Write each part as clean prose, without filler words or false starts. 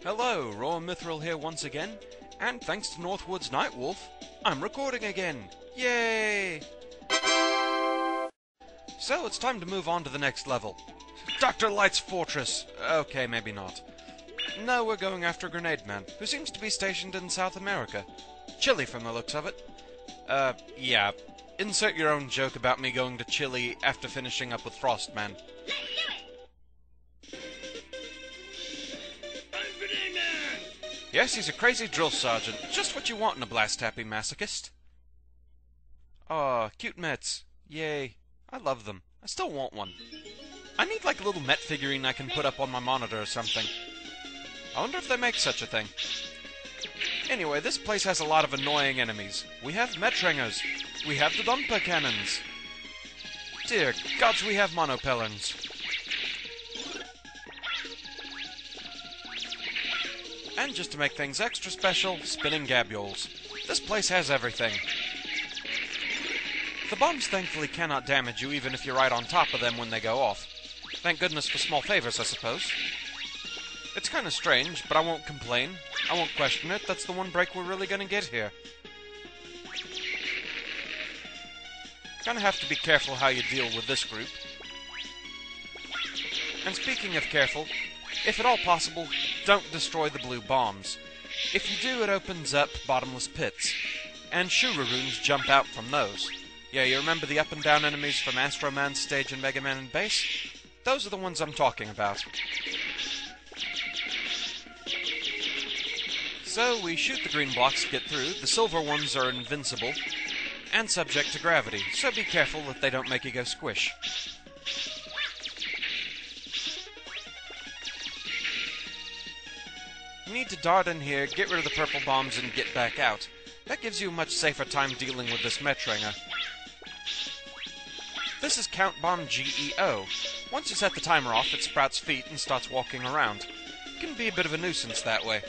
Hello, Raw Mithril here once again, and thanks to NorthWoodsNightWolf, I'm recording again! Yay! So it's time to move on to the next level. Dr. Light's Fortress! Okay, maybe not. No, we're going after Grenade Man, who seems to be stationed in South America. Chile from the looks of it. Yeah. Insert your own joke about me going to Chile after finishing up with Frostman. Yes, he's a crazy drill sergeant. Just what you want in a blast-happy masochist. Aw, cute Mets. Yay. I love them. I still want one. I need like a little Met figurine I can put up on my monitor or something. I wonder if they make such a thing. Anyway, this place has a lot of annoying enemies. We have Metringers. We have the Dumper Cannons. Dear gods, we have Monopellons. And just to make things extra special, spinning gabules. This place has everything. The bombs thankfully cannot damage you even if you're right on top of them when they go off. Thank goodness for small favors, I suppose. It's kinda strange, but I won't complain. I won't question it. That's the one break we're really gonna get here. Gonna have to be careful how you deal with this group. And speaking of careful, if at all possible, don't destroy the blue bombs. If you do, it opens up bottomless pits, and Uruuruns jump out from those. Yeah, you remember the up and down enemies from Astro Man's stage and Mega Man in base? Those are the ones I'm talking about. So we shoot the green blocks to get through. The silver ones are invincible and subject to gravity, so be careful that they don't make you go squish. You need to dart in here, get rid of the purple bombs, and get back out. That gives you a much safer time dealing with this Metringer. This is Count Bomb GEO. Once you set the timer off, it sprouts feet and starts walking around. It can be a bit of a nuisance that way.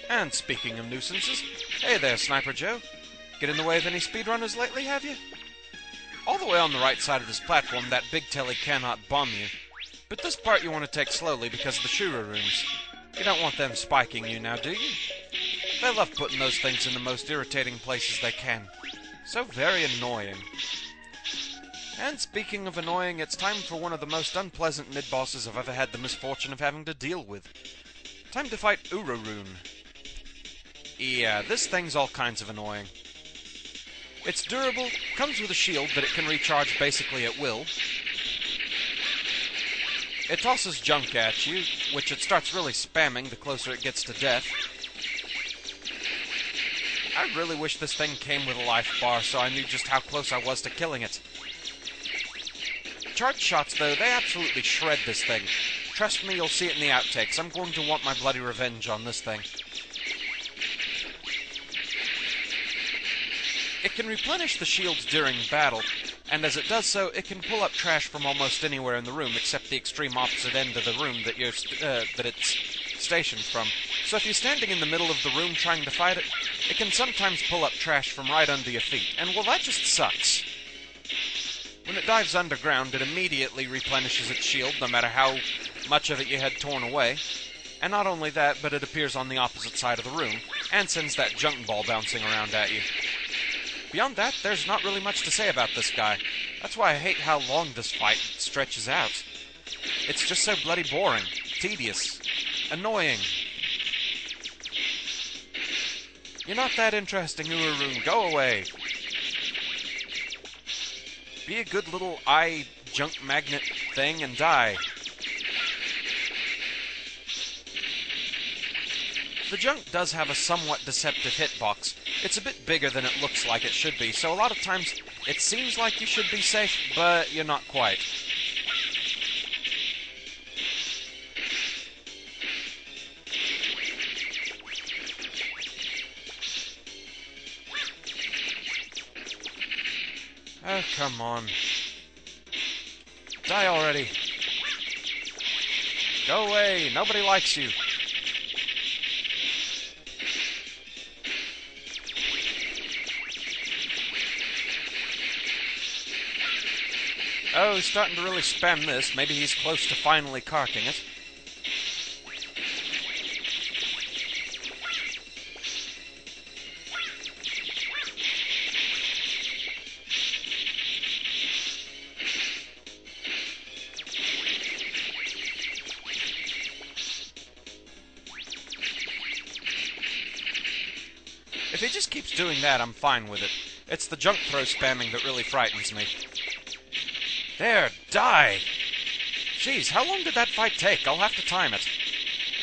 And speaking of nuisances, hey there, Sniper Joe. Get in the way of any speedrunners lately, have you? All the way on the right side of this platform, that big telly cannot bomb you. But this part you want to take slowly because of the Uruuruns. You don't want them spiking you now, do you? They love putting those things in the most irritating places they can. So very annoying. And speaking of annoying, it's time for one of the most unpleasant mid-bosses I've ever had the misfortune of having to deal with. Time to fight Uruuruun. Yeah, this thing's all kinds of annoying. It's durable, comes with a shield that it can recharge basically at will. It tosses junk at you, which it starts really spamming the closer it gets to death. I really wish this thing came with a life bar so I knew just how close I was to killing it. Charge shots, though, they absolutely shred this thing. Trust me, you'll see it in the outtakes. I'm going to want my bloody revenge on this thing. It can replenish the shields during battle, and as it does so, it can pull up trash from almost anywhere in the room, except the extreme opposite end of the room that it's stationed from. So if you're standing in the middle of the room trying to fight it, it can sometimes pull up trash from right under your feet, and well, that just sucks. When it dives underground, it immediately replenishes its shield, no matter how much of it you had torn away. And not only that, but it appears on the opposite side of the room, and sends that junk ball bouncing around at you. Beyond that, there's not really much to say about this guy. That's why I hate how long this fight stretches out. It's just so bloody boring, tedious, annoying. You're not that interesting, Uruuruun. Go away. Be a good little eye junk magnet thing and die. The junk does have a somewhat deceptive hitbox. It's a bit bigger than it looks like it should be, so a lot of times it seems like you should be safe, but you're not quite. Oh, come on. Die already. Go away, nobody likes you. Oh, he's starting to really spam this. Maybe he's close to finally carking it. If he just keeps doing that, I'm fine with it. It's the junk throw spamming that really frightens me. There, die! Jeez, how long did that fight take? I'll have to time it.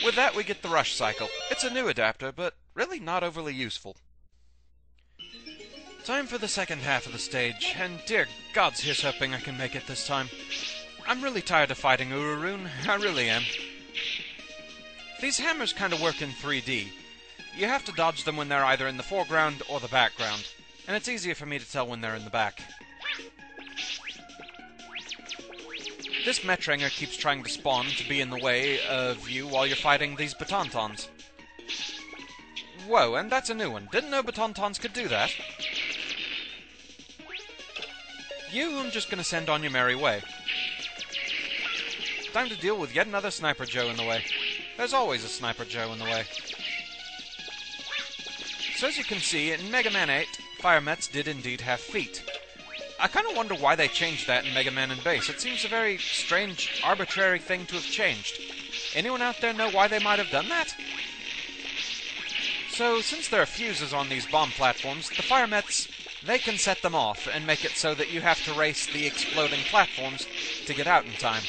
With that, we get the rush cycle. It's a new adapter, but really not overly useful. Time for the second half of the stage, and dear gods, here's hoping I can make it this time. I'm really tired of fighting Uruuruun, I really am. These hammers kind of work in 3D. You have to dodge them when they're either in the foreground or the background, and it's easier for me to tell when they're in the back. This Metringer keeps trying to spawn to be in the way of you while you're fighting these Batantons. Whoa, and that's a new one. Didn't know Batantons could do that. You, I'm just gonna send on your merry way. Time to deal with yet another Sniper Joe in the way. There's always a Sniper Joe in the way. So as you can see, in Mega Man 8, Fire Mets did indeed have feet. I kind of wonder why they changed that in Mega Man and Base. It seems a very strange, arbitrary thing to have changed. Anyone out there know why they might have done that? So, since there are fuses on these bomb platforms, the Fire Mets, they can set them off and make it so that you have to race the exploding platforms to get out in time.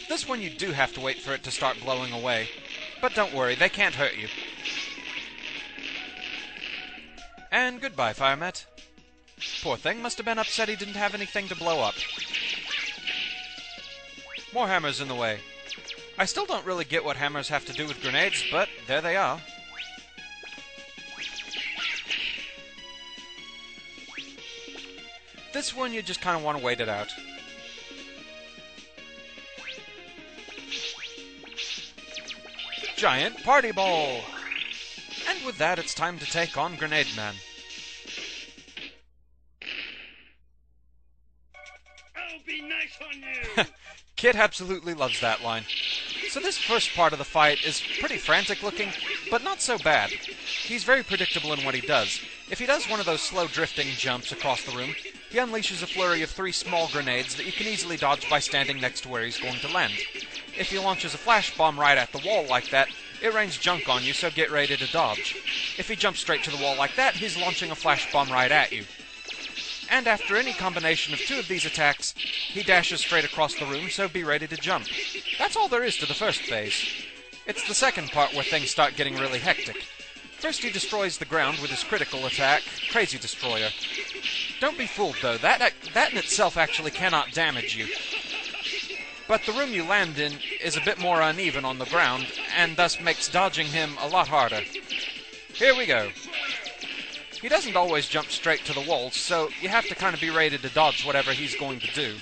This one you do have to wait for it to start blowing away. But don't worry, they can't hurt you. And goodbye, Fire Met. Poor thing, must have been upset he didn't have anything to blow up. More hammers in the way. I still don't really get what hammers have to do with grenades, but there they are. This one you just kind of want to wait it out. Giant Party Ball! And with that, it's time to take on Grenade Man. I'll be nice on you! Kid absolutely loves that line. So this first part of the fight is pretty frantic looking, but not so bad. He's very predictable in what he does. If he does one of those slow drifting jumps across the room, he unleashes a flurry of 3 small grenades that you can easily dodge by standing next to where he's going to land. If he launches a flash bomb right at the wall like that, it rains junk on you, so get ready to dodge. If he jumps straight to the wall like that, he's launching a flash bomb right at you. And after any combination of 2 of these attacks, he dashes straight across the room, so be ready to jump. That's all there is to the first phase. It's the second part where things start getting really hectic. First he destroys the ground with his critical attack, Crazy Destroyer. Don't be fooled though, that in itself actually cannot damage you. But the room you land in is a bit more uneven on the ground, and thus makes dodging him a lot harder. Here we go. He doesn't always jump straight to the walls, so you have to kind of be ready to dodge whatever he's going to do.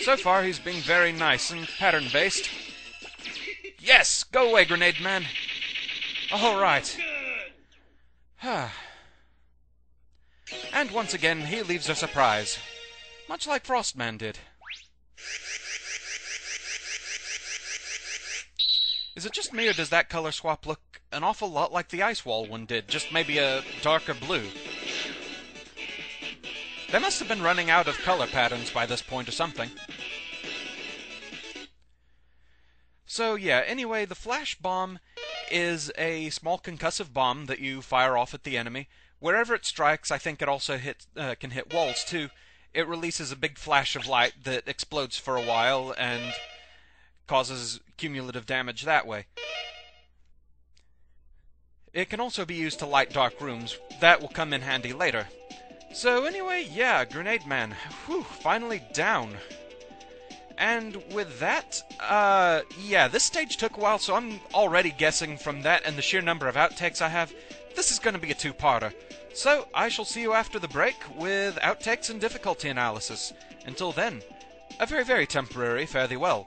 So far, he's being very nice and pattern-based. Yes! Go away, Grenade Man! Alright. And once again, he leaves a surprise. Much like Frostman did. Is it just me, or does that color swap look an awful lot like the Ice Wall one did, just maybe a darker blue? They must have been running out of color patterns by this point or something. So yeah, anyway, the Flash Bomb is a small concussive bomb that you fire off at the enemy. Wherever it strikes, I think it also can hit walls too. It releases a big flash of light that explodes for a while and causes cumulative damage that way. It can also be used to light dark rooms. That will come in handy later. So anyway, yeah, Grenade Man. Whew, finally down. And with that, yeah, this stage took a while, so I'm already guessing from that and the sheer number of outtakes I have, this is going to be a 2-parter. So, I shall see you after the break with outtakes and difficulty analysis. Until then, a very, very temporary fare thee well.